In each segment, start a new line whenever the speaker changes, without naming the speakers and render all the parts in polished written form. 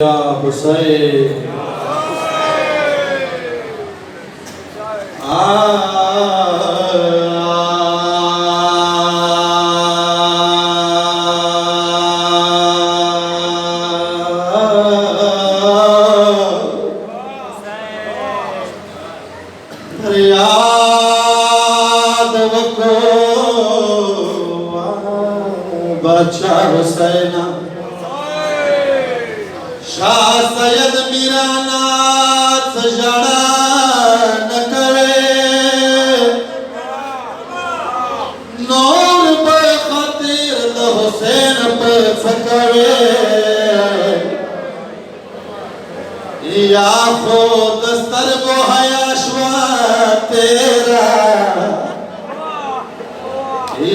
या हुसैन फरियाद वको बादशाह हुसैन शाह सैयद मीरा नाथ सजाड़ा न करे नूर पे खातिर द हुसैन पे फकरे या खुद दस्तर को हयाशवा तेरा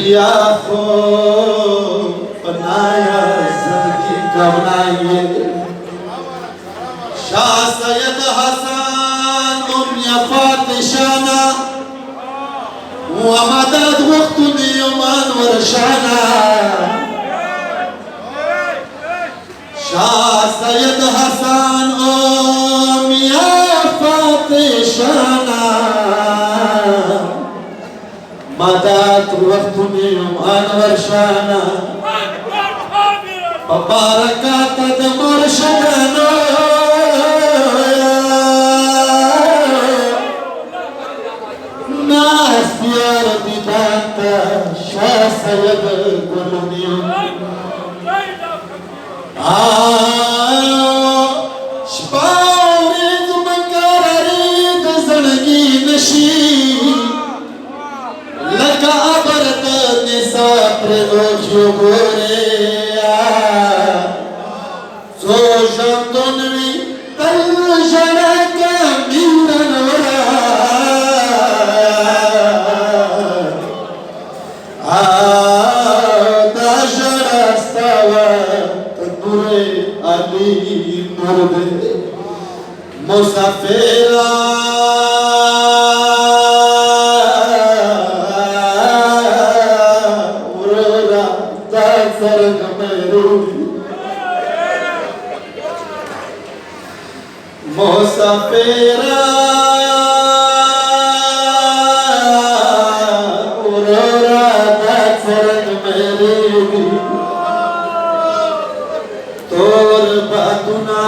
या खुद बनाया जिंदगी का बनाइए शाह सैयद हसन दुनिया फातिशाना वमदद वक्त नियमान वर्षाना शाह सैयद हसन दुनिया फातिशाना मदद वक्त नियमान वर्षाना बरकत मुर्शिदना नास्यार दिदाता शाह सैयद गुलनियो शपारिद मकररीद ज़िंदगी नशी लका अबरद निसार ओखियो गोरे सो जंतुनवी तल जड़ा का मीरन मुसाफिरा उरोरा सरग मेरूरी मुसाफिरा उरोरा सरग मेरूरी तोर बातुना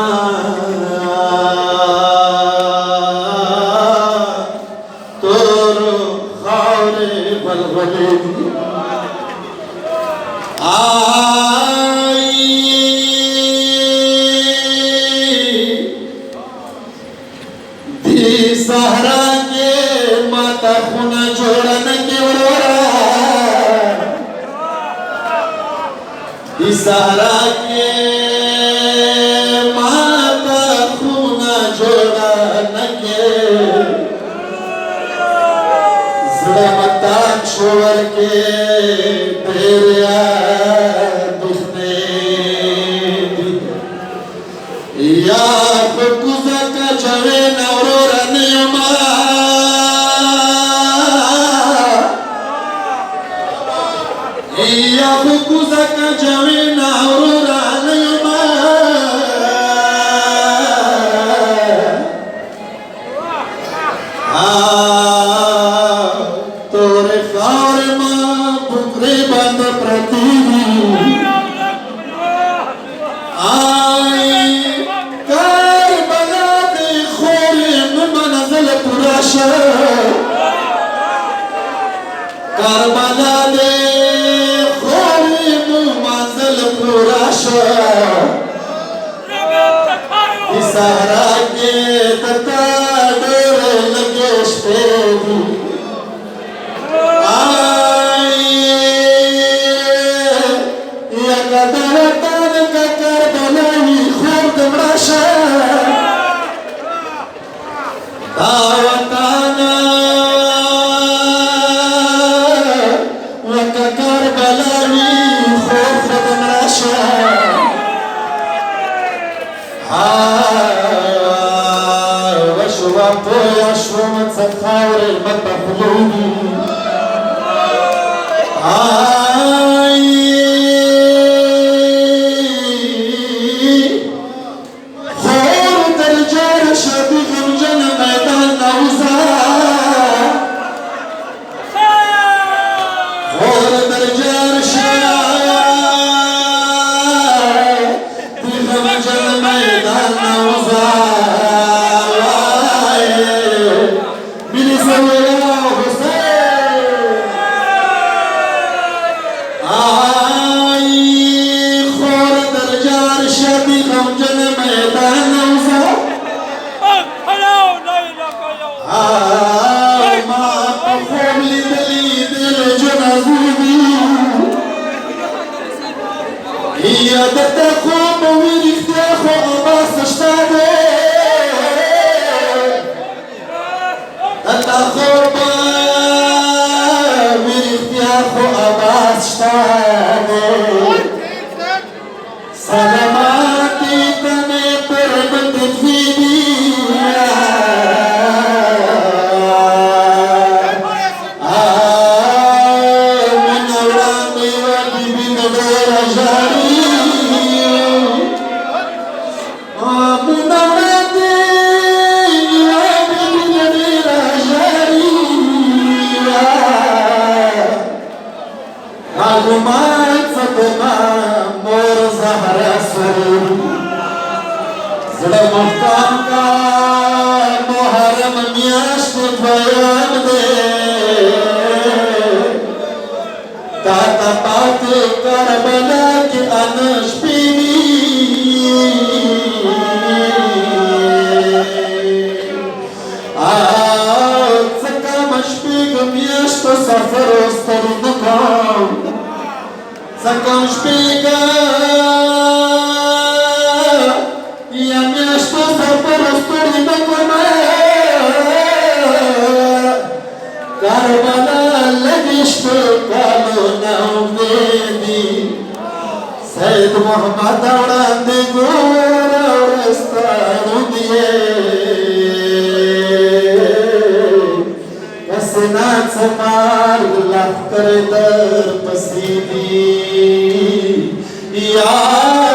सहरा के माता खुना जोड़न के सहरा के माता खुना जोड़न के जड़मता छोड़ के तेरे दुखने या गुजा का जवे नवरो रनियमा या गुजा का जवे नवरो रनियमा तोरे कार मां बुकरे बंद प्रति करबला दे खोरी मंजिल पुराशा इशारा के तता डर लगे स्टेरी या कदर तान का करबला ही खुद मराशा दावताना خاور المطفلوني جن میدان نوزای میری سویا حسین آی خور در جار شبی غم جن میدان نوزای ما پخوم لیدلی دل جنازودی یادت خوب ویریخته خو آباس شتاده تا خوب ویریخته خو آباس شتاده سلامتی تنه پرمت فیدی من اولانی و بیبی ندار جاری معلومات صدما مور زهرا سرور زړه محکم کا محرم میاشت دویم دی تا تا پاتې کربلا کې انش پینی څنګه مشپېږ میاشت سفر ستړي نه کوم Sakam špika ja mješto za prostori do kome Karbala legišto kalu na uvedi Said Muhammad avlandi gora rastanu diye Kasinat samar laf kar dar pasidi Ya